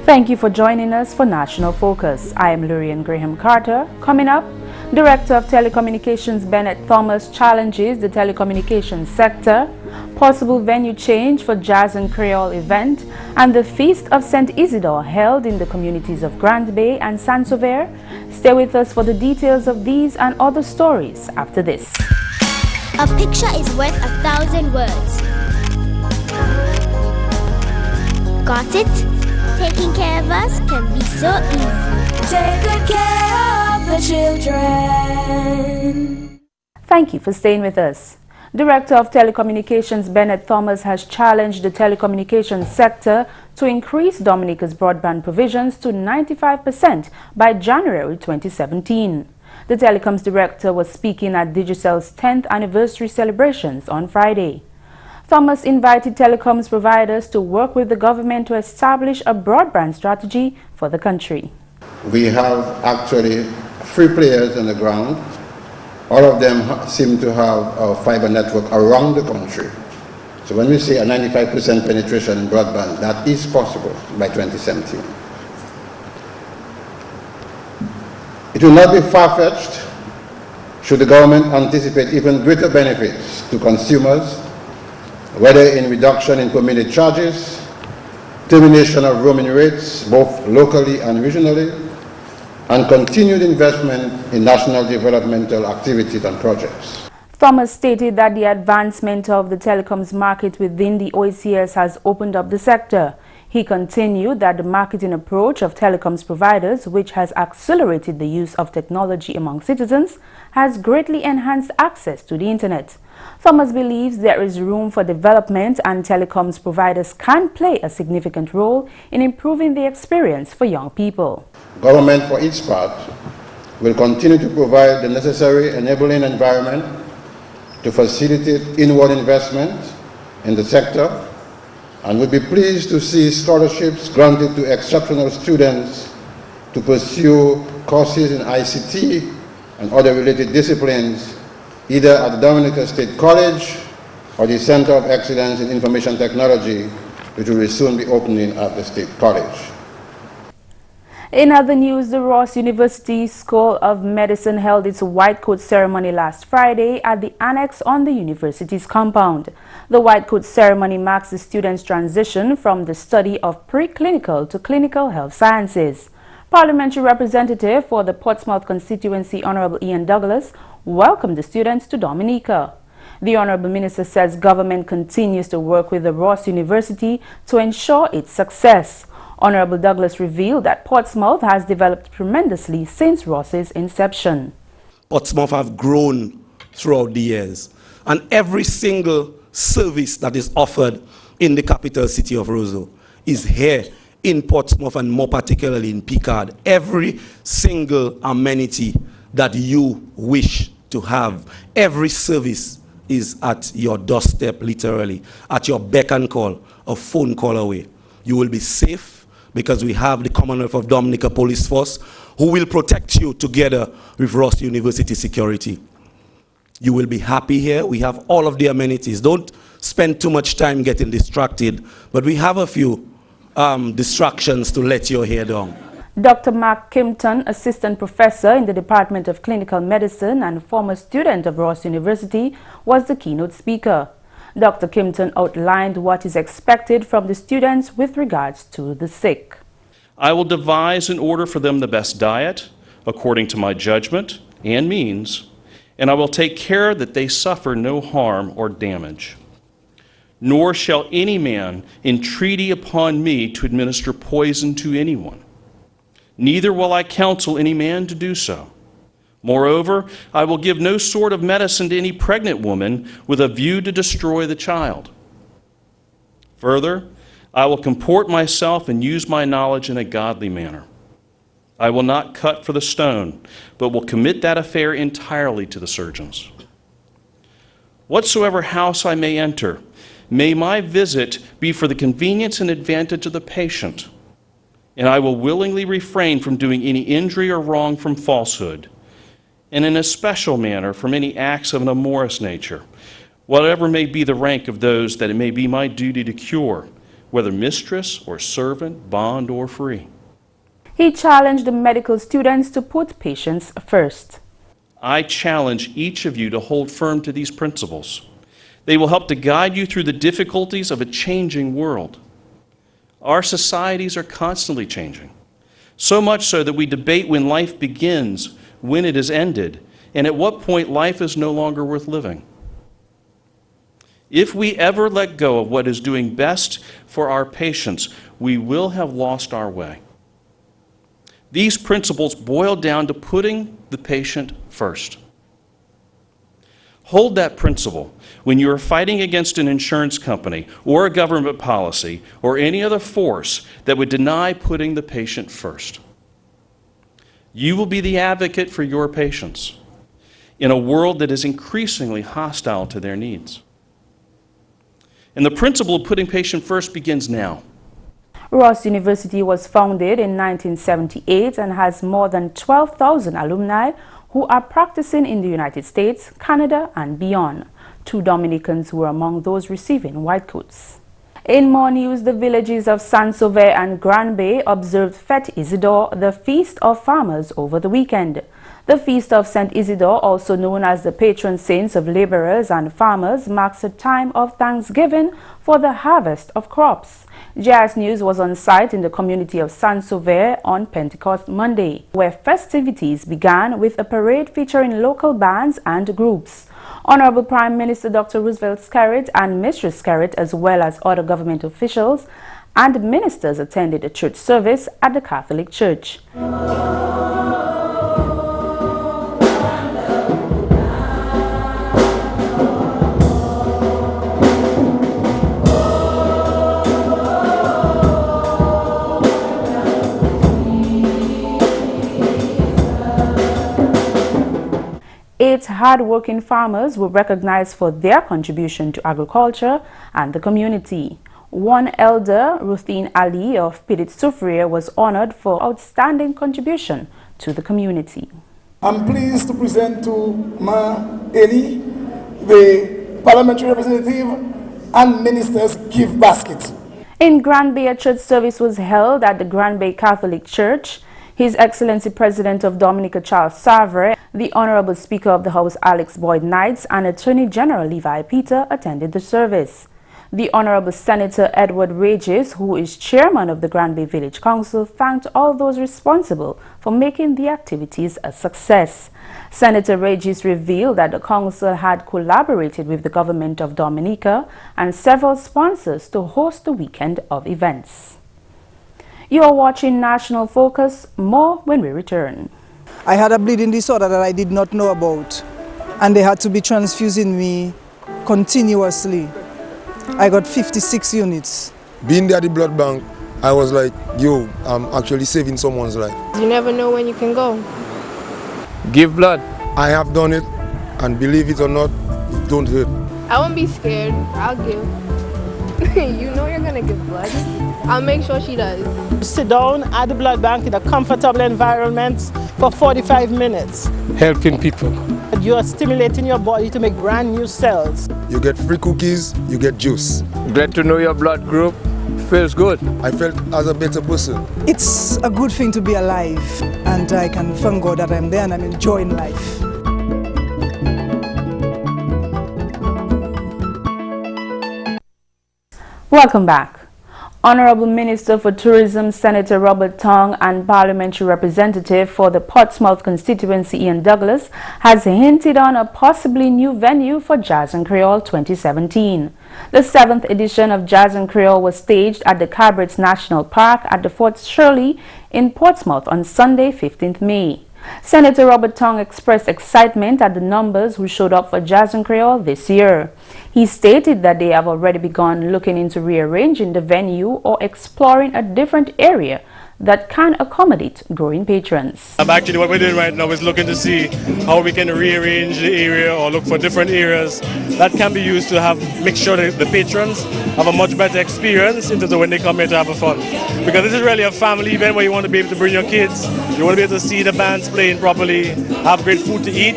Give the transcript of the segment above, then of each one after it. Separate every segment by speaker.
Speaker 1: Thank you for joining us for National Focus. I am Lourianne Graham Carter. Coming up, Director of Telecommunications Bennett Thomas challenges the telecommunications sector, possible venue change for Jazz and Creole event, and the Feast of St. Isidore held in the communities of Grand Bay and Sauveur. Stay with us for the details of these and other stories after this.
Speaker 2: A picture is worth 1,000 words. Got it? Taking care of us can be so easy.
Speaker 3: Take good care of the children.
Speaker 1: Thank you for staying with us. Director of Telecommunications Bennett Thomas has challenged the telecommunications sector to increase Dominica's broadband provisions to 95% by January 2017. The Telecoms Director was speaking at Digicel's 10th anniversary celebrations on Friday. Thomas invited telecoms providers to work with the government to establish a broadband strategy for the country.
Speaker 4: We have actually 3 players on the ground. All of them seem to have a fiber network around the country. So when we say a 95% penetration in broadband, that is possible by 2017. It will not be far-fetched should the government anticipate even greater benefits to consumers, whether in reduction in per-minute charges, termination of roaming rates, both locally and regionally, and continued investment in national developmental activities and projects.
Speaker 1: Thomas stated that the advancement of the telecoms market within the OECS has opened up the sector. He continued that the marketing approach of telecoms providers, which has accelerated the use of technology among citizens, has greatly enhanced access to the internet. Thomas believes there is room for development and telecoms providers can play a significant role in improving the experience for young people.
Speaker 4: Government, for its part, will continue to provide the necessary enabling environment to facilitate inward investment in the sector, and will be pleased to see scholarships granted to exceptional students to pursue courses in ICT and other related disciplines, either at the Dominica State College or the Center of Excellence in Information Technology, which will soon be opening at the State College.
Speaker 1: In other news, the Ross University School of Medicine held its white coat ceremony last Friday at the annex on the university's compound. The white coat ceremony marks the students' transition from the study of preclinical to clinical health sciences. Parliamentary Representative for the Portsmouth constituency, Honorable Ian Douglas, welcomed the students to Dominica. The Honorable Minister says government continues to work with the Ross University to ensure its success. Honorable Douglas revealed that Portsmouth has developed tremendously since Ross's inception.
Speaker 5: Portsmouth have grown throughout the years, and every single service that is offered in the capital city of Roseau is here in Portsmouth, and more particularly in Picard. Every single amenity that you wish to have, every service is at your doorstep, literally, at your beck and call, a phone call away. You will be safe because we have the Commonwealth of Dominica Police Force who will protect you together with Ross University Security. You will be happy here. We have all of the amenities. Don't spend too much time getting distracted, but we have a few distractions to let your hair down.
Speaker 1: Dr. Mark Kimpton, Assistant Professor in the Department of Clinical Medicine and former student of Ross University, was the keynote speaker. Dr. Kimpton outlined what is expected from the students with regards to the sick.
Speaker 6: I will devise in order for them the best diet, according to my judgment and means, and I will take care that they suffer no harm or damage. Nor shall any man entreaty upon me to administer poison to anyone. Neither will I counsel any man to do so. Moreover, I will give no sort of medicine to any pregnant woman with a view to destroy the child. Further, I will comport myself and use my knowledge in a godly manner. I will not cut for the stone, but will commit that affair entirely to the surgeons. Whatsoever house I may enter, may my visit be for the convenience and advantage of the patient, and I will willingly refrain from doing any injury or wrong from falsehood, and in a special manner from any acts of an amorous nature, whatever may be the rank of those that it may be my duty to cure, whether mistress or servant, bond or free.
Speaker 1: He challenged the medical students to put patients first.
Speaker 6: I challenge each of you to hold firm to these principles. They will help to guide you through the difficulties of a changing world. Our societies are constantly changing, so much so that we debate when life begins, when it is ended, and at what point life is no longer worth living. If we ever let go of what is doing best for our patients, we will have lost our way. These principles boil down to putting the patient first. Hold that principle when you are fighting against an insurance company or a government policy or any other force that would deny putting the patient first. You will be the advocate for your patients in a world that is increasingly hostile to their needs. And the principle of putting patient first begins now.
Speaker 1: Ross University was founded in 1978 and has more than 12,000 alumni who are practicing in the United States, Canada, and beyond. 2 Dominicans were among those receiving white coats. In more news, the villages of Sauveur and Grand Bay observed Fête Isidore, the Feast of Farmers, over the weekend. The Feast of St. Isidore, also known as the patron saints of laborers and farmers, marks a time of thanksgiving for the harvest of crops. GIS News was on site in the community of Sauveur on Pentecost Monday, where festivities began with a parade featuring local bands and groups. Honorable Prime Minister Dr. Roosevelt Skerrit and Mistress Skerrit, as well as other government officials and ministers, attended a church service at the Catholic Church. Eight hard-working farmers were recognized for their contribution to agriculture and the community. One elder, Ruthine Ali of Pidit Soufriere, was honored for outstanding contribution to the community.
Speaker 7: I'm pleased to present to Ma Eli the parliamentary representative and minister's gift basket. In
Speaker 1: Grand Bay, a church service was held at the Grand Bay Catholic Church. His Excellency President of Dominica Charles Sauveur, the Honorable Speaker of the House Alex Boyd Knights, and Attorney General Levi Peter attended the service. The Honorable Senator Edward Regis, who is chairman of the Grand Bay Village Council, thanked all those responsible for making the activities a success. Senator Regis revealed that the council had collaborated with the government of Dominica and several sponsors to host the weekend of events. You are watching National Focus. More when we return.
Speaker 8: I had a bleeding disorder that I did not know about, and they had to be transfusing me continuously. I got 56 units.
Speaker 9: Being there at the blood bank, I was like, yo, I'm actually saving someone's life.
Speaker 10: You never know when you can go.
Speaker 9: Give blood. I have done it, and believe it or not, it don't hurt.
Speaker 10: I won't be scared. I'll give. You know you're gonna give blood. I'll make sure she does.
Speaker 11: Sit down at the blood bank in a comfortable environment for 45 minutes.
Speaker 9: Helping people.
Speaker 11: You are stimulating your body to make brand new cells.
Speaker 9: You get free cookies, you get juice.
Speaker 12: Glad to know your blood group. Feels good.
Speaker 9: I felt as a better person.
Speaker 8: It's a good thing to be alive, and I can thank God that I'm there and I'm enjoying life.
Speaker 1: Welcome back. Honorable Minister for Tourism Senator Robert Tong and Parliamentary Representative for the Portsmouth constituency Ian Douglas has hinted on a possibly new venue for Jazz and Creole 2017. The 7th edition of Jazz and Creole was staged at the Cabrits National Park at the Fort Shirley in Portsmouth on Sunday, 15th May. Senator Robert Tong expressed excitement at the numbers who showed up for Jazz and Creole this year. He stated that they have already begun looking into rearranging the venue or exploring a different area that can accommodate growing patrons.
Speaker 13: Actually, what we're doing right now is looking to see how we can rearrange the area or look for different areas that can be used to make sure that the patrons have a much better experience in terms of when they come here to have a fun. Because this is really a family event where you want to be able to bring your kids, you want to be able to see the bands playing properly, have great food to eat.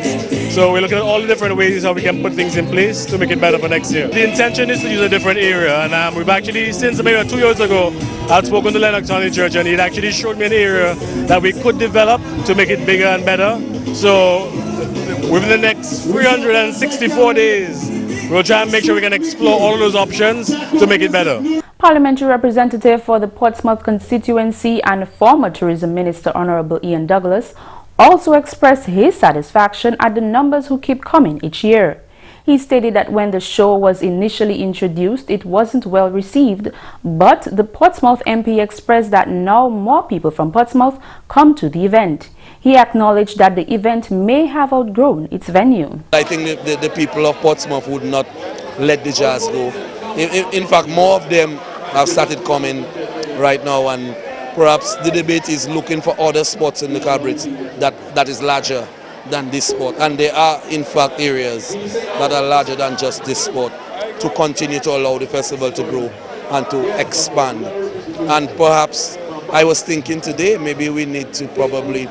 Speaker 13: So we're looking at all the different ways how we can put things in place to make it better for next year. The intention is to use a different area, and we've actually, since maybe 2 years ago, I've spoken to Lennox County Church, and he actually showed me an area that we could develop to make it bigger and better. So within the next 364 days, we'll try and make sure we can explore all of those options to make it better.
Speaker 1: Parliamentary representative for the Portsmouth constituency and former Tourism Minister Honorable Ian Douglas also expressed his satisfaction at the numbers who keep coming each year. He stated that when the show was initially introduced, it wasn't well received, but the Portsmouth MP expressed that now more people from Portsmouth come to the event. He acknowledged that the event may have outgrown its venue.
Speaker 14: I think the people of Portsmouth would not let the jazz go. In fact, more of them have started coming right now, and perhaps the debate is looking for other spots in the cabarets that is larger than this spot. And there are, in fact, areas that are larger than just this spot to continue to allow the festival to grow and to expand. And perhaps I was thinking today, maybe we need to probably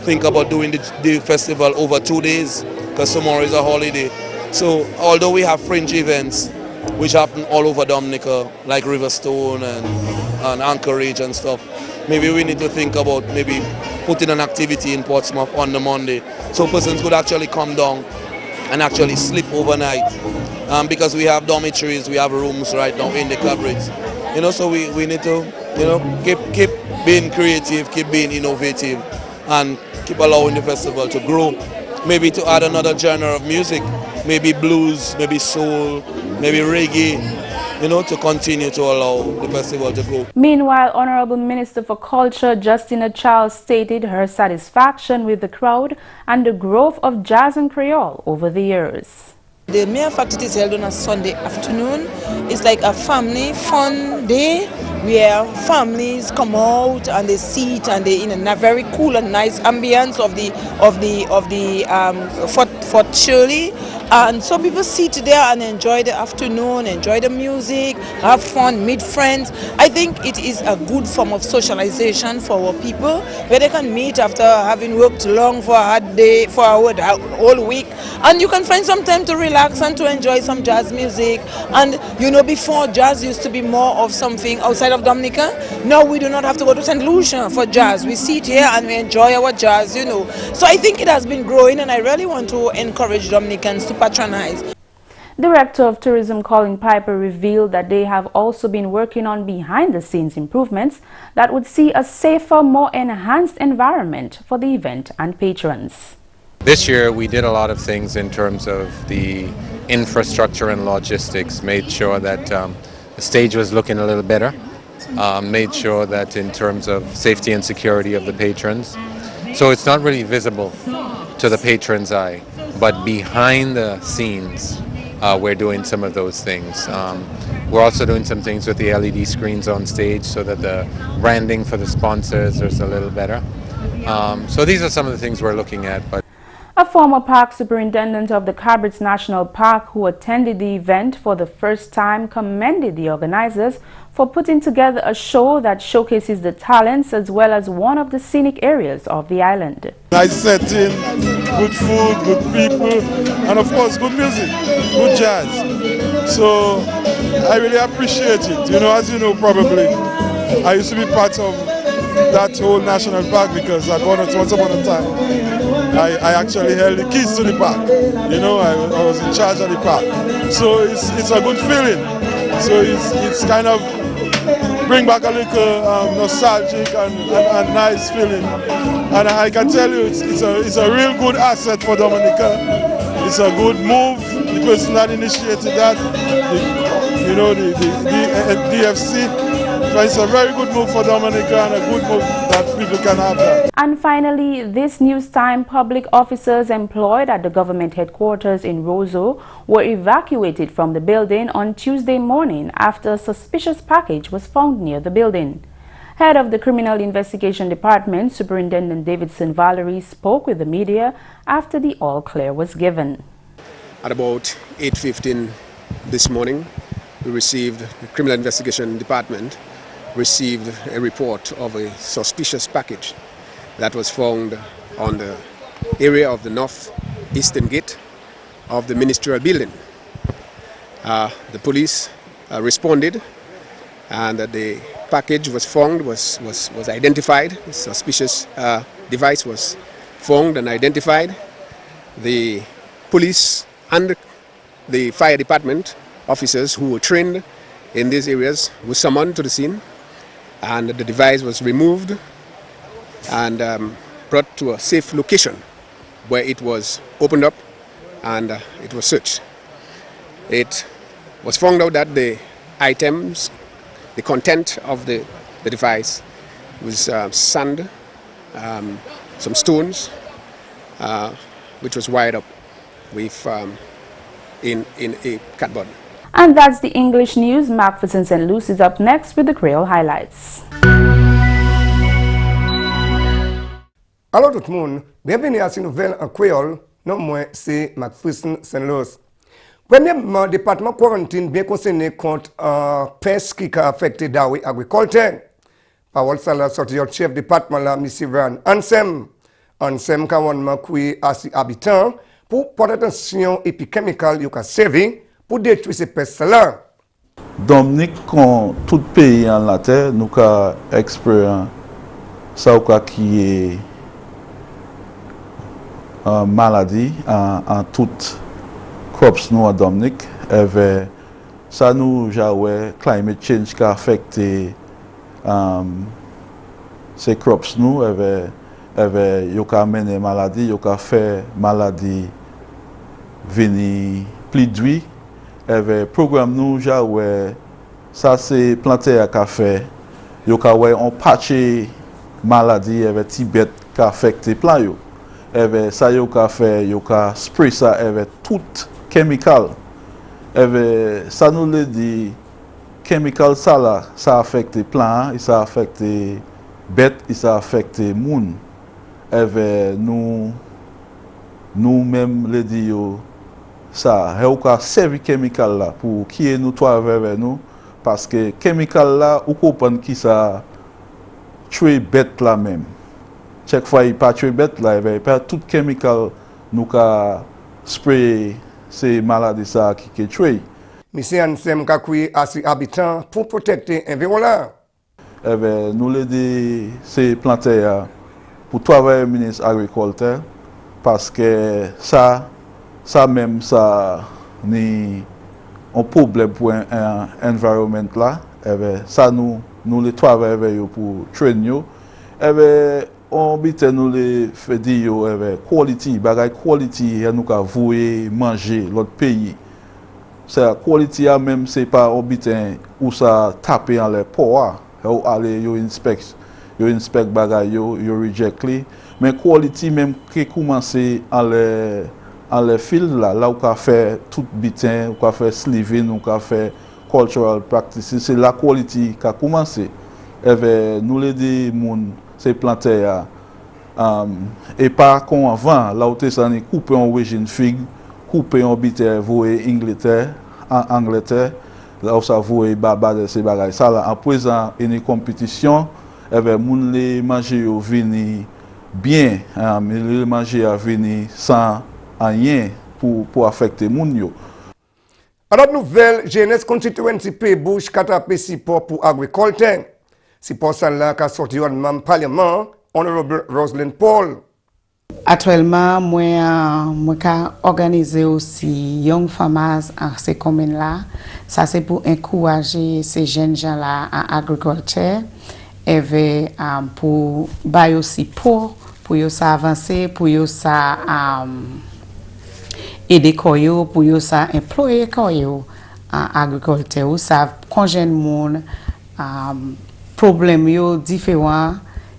Speaker 14: think about doing the festival over 2 days, because tomorrow is a holiday. So although we have fringe events which happen all over Dominica, like Riverstone and Anchorage and stuff, maybe we need to think about maybe putting an activity in Portsmouth on the Monday, so persons could actually come down and actually sleep overnight, because we have dormitories, we have rooms right now in the cabarets. So we need to, keep being creative, keep being innovative, and keep allowing the festival to grow. Maybe to add another genre of music, maybe blues, maybe soul, maybe reggae, to continue to allow the festival to grow.
Speaker 1: Meanwhile, Honorable Minister for Culture Justina Charles stated her satisfaction with the crowd and the growth of jazz and Creole over the years.
Speaker 15: The mere fact it is held on a Sunday afternoon is like a family fun day where families come out and they sit and they in a very cool and nice ambience of the Fort Shirley, and so people sit there and enjoy the afternoon, enjoy the music, have fun, meet friends. I think it is a good form of socialization for our people, where they can meet after having worked long for a hard day, for a whole week, and you can find some time to relax and to enjoy some jazz music. And before, jazz used to be more of something outside of Dominica. Now we do not have to go to St. Lucia for jazz. We sit here and we enjoy our jazz, So I think it has been growing, and I really want to encourage Dominicans to patronize.
Speaker 1: Director of Tourism Colin Piper revealed that they have also been working on behind-the-scenes improvements that would see a safer, more enhanced environment for the event and patrons.
Speaker 16: This year we did a lot of things in terms of the infrastructure and logistics, made sure that the stage was looking a little better, made sure that in terms of safety and security of the patrons. So it's not really visible to the patron's eye, but behind the scenes we're doing some of those things. We're also doing some things with the LED screens on stage so that the branding for the sponsors is a little better. So these are some of the things we're looking at. But
Speaker 1: a former park superintendent of the Cabarets National Park who attended the event for the first time commended the organizers for putting together a show that showcases the talents as well as one of the scenic areas of the island.
Speaker 9: Nice setting, good food, good people, and of course good music, good jazz. So I really appreciate it. As you know probably, I used to be part of that whole national park because once upon a time I actually held the keys to the park. I was in charge of the park. So it's a good feeling. So it's kind of bring back a little nostalgic and nice feeling. And I can tell you it's a real good asset for Dominica. It's a good move. The person that initiated that, the DFC. So it's a very good move for Dominica and a good move that people can have that.
Speaker 1: And finally, this news time, public officers employed at the government headquarters in Roseau were evacuated from the building on Tuesday morning after a suspicious package was found near the building. Head of the Criminal Investigation Department, Superintendent Davidson Valerie, spoke with the media after the all-clear was given.
Speaker 17: At about 8:15 this morning, we received, the Criminal Investigation Department received a report of a suspicious package that was found on the area of the north eastern gate of the ministerial building. The police responded, and the package was found, was identified. The suspicious device was found and identified. The police and the fire department officers who were trained in these areas were summoned to the scene, and the device was removed and brought to a safe location where it was opened up and it was searched. It was found out that the items, the content of the device was sand, some stones, which was wired up with in a cardboard.
Speaker 1: And that's the English news. McPherson and Luce is up next with the Creole highlights.
Speaker 18: Alors tout le monde, bienvenue à cette nouvelle en créole. Non, moi, c'est McPherson St. Louis. Premièrement, département quarantine bien concerné contre peste qui a affecté Dawi agriculture. Parole ça la sortie du chef département là, M. Van Ansem. Ansem kawanman qui a ses habitants pour porter attention et puis chemical qui a servi pour détruire ces pestes là.
Speaker 19: Dominique, quand tout pays en la terre, nous avons expérience ça qui est maladie en toute crops nous à Dominique. Ça nous a climate change qui a affecté ces crops nous. Yo ka mené maladie, yo ka fait maladie venir plus d'huile. Programme nous ça c'est planté à café. Yo ka on patché maladie avec Tibet qui affecté plan yo. Ça yo ka fait, yo ka spray ça avec tout chemical. Ça nous le dit chemical ça là, ça affecté plan, ça affecté bête, ça affecté moun. Nous même le dit ça heu ka servi chemical là pour qui nous toi avec nous parce que chemical là ou comprendre qui ça tuer bête là même chaque fois il pas tuer bête là il pas tout chemical nous ka spray ces maladies ça qui tuer
Speaker 18: monsieur Ansem ka créé assez habitants pour protéger l'environnement.
Speaker 19: Nous le dit c'est planter pour travailler ministre agriculture parce que ça même ça ni un problème pour un environnement là ça nous le travailler pour train on bite nous le fait dire quality bagay quality nous ka vouer manger l'autre pays ça quality même c'est pas on bite où ça taper en les poids ou aller yo inspect bagay yo reject li mais quality même qui commencer en les field là où ka fait tout bitin ou ka fait slaving ou ka fait cultural practices c'est la quality qui a commencé nous les dit moun c'est planter et pas comme avant là où t'es ça ni couper en origine figue couper en bitin voyer Angleterre là où ça voyer baba de ces bagages ça là en présent une compétition moun les manger au venir bien les manger à venir sans rien pour affecter moun yo.
Speaker 18: Alors nouvelle jeunesse constituency pay bouche katapé support pour agriculture. C'est pour ça là qu'a sorti un parlement honorable Roslyn Paul.
Speaker 20: Actuellement, moi ka organiser aussi young farmers à ces communes là. Ça c'est pour encourager ces jeunes gens là à agriculture et pour bailler aussi pour yo ça avancer, pour yo ça aider koyo, pour yo ça employer koyo en agriculture ou ça conjoindre monde problème yo différent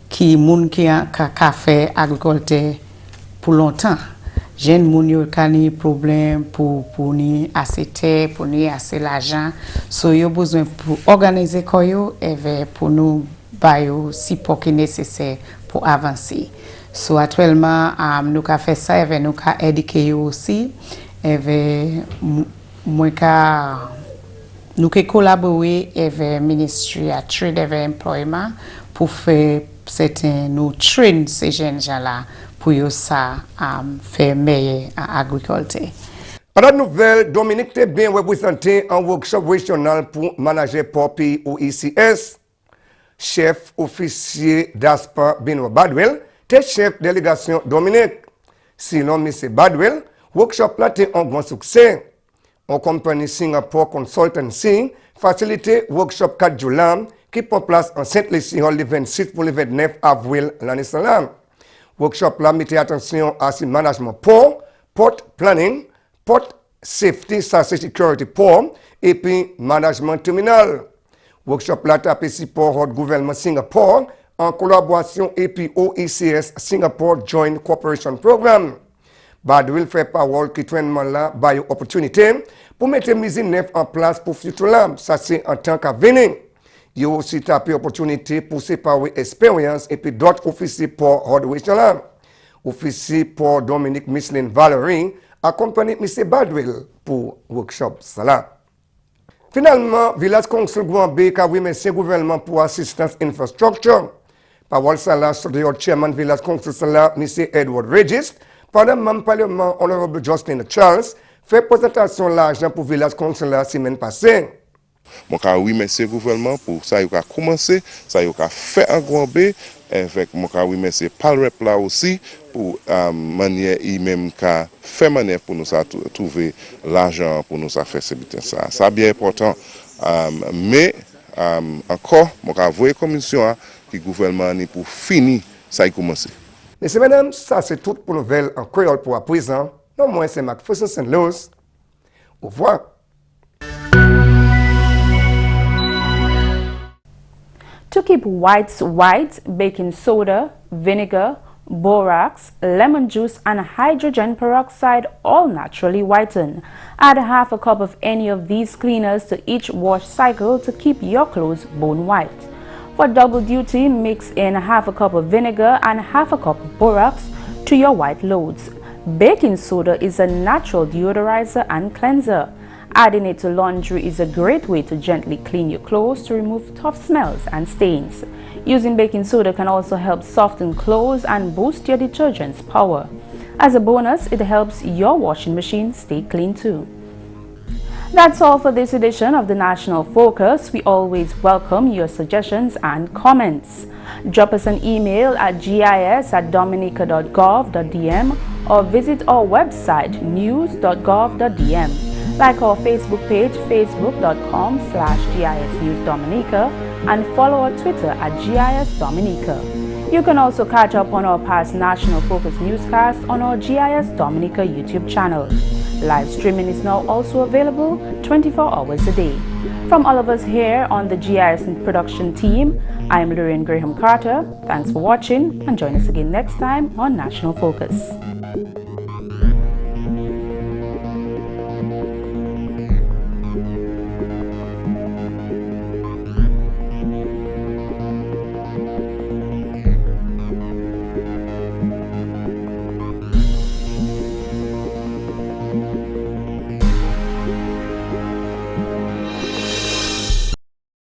Speaker 20: qui moun qui a fait agriculture pour longtemps. Jeune moun yo kani problème pour ni assez terre, pour ni assez l'argent. So yo besoin pour organiser koyo et pour nous bayo support qui nécessaire pour avancer. So actuellement nous ka fait ça et nous ka éduquer aussi et moi ka nous ka collaborer avec Ministry of Trade and Employment pour faire certains nous train ces jeunes gens là pour yo ça faire meilleur agriculture.
Speaker 18: Pendant nouvelle, Dominique était bien représenté en workshop régional pour manager POPI ou ICS. Chef officier d'ASPA Benoît Badwell, était chef délégation Dominique. Sinon, M. Badwell, workshop là était un grand succès. En compagnie Singapore Consultancy, facilité workshop 4 juillet qui prend place en Saint-Lucie le 26 pour le 29 avril l'année salam. Workshop là mettait attention à ce management port planning, port safety, security port et puis management terminal. Workshop là tapé support du gouvernement Singapour en collaboration et puis OECS Singapore Joint Cooperation Programme. Badwell fait parole qui traitement là by opportunité pour mettre mise en place pour futur là, ça c'est en tant qu'avenir. Il y a aussi tapé opportunité pour séparer expérience et puis d'autres officiers pour Hordwich là. Officier pour Dominique Michelin Valerie accompagné M. Badwell pour workshop ça là. Finalement, village consul Gouambé a remercié le gouvernement pour assistance infrastructure. Parole ça là sur le chairman village consul ça là, M. Edward Regis. Pendant le même parlement, Honorable Justin Charles fait présentation de l'argent pour le village consul la semaine passée.
Speaker 21: Je remercie le gouvernement pour ça qu'il a commencé, ça qu'il a fait en Gouambé. Avec je remercie Palrep là aussi pour manière même qu'a fait manière pour nous trouver l'argent pour nous faire ce business ça. Ça bien important. Mais encore, je vois commission qui gouvernement pour finir ça a commencé.
Speaker 18: Messieurs, mesdames, ça c'est tout pour nouvelle en créole pour à présent. Non, moi c'est McPherson St. Luce. Au revoir.
Speaker 1: To keep whites white, baking soda, vinegar, borax, lemon juice and hydrogen peroxide all naturally whiten. Add half a cup of any of these cleaners to each wash cycle to keep your clothes bone white. For double duty, mix in half a cup of vinegar and half a cup of borax to your white loads. Baking soda is a natural deodorizer and cleanser. Adding it to laundry is a great way to gently clean your clothes to remove tough smells and stains. Using baking soda can also help soften clothes and boost your detergent's power. As a bonus, it helps your washing machine stay clean too. That's all for this edition of the National Focus. We always welcome your suggestions and comments. Drop us an email at gis@dominica.gov.dm or visit our website news.gov.dm. Like our Facebook page, facebook.com/GIS News Dominica, and follow our Twitter at GIS Dominica. You can also catch up on our past National Focus newscasts on our GIS Dominica YouTube channel. Live streaming is now also available 24 hours a day. From all of us here on the GIS production team, I'm Lourianne Graham Carter. Thanks for watching and join us again next time on National Focus.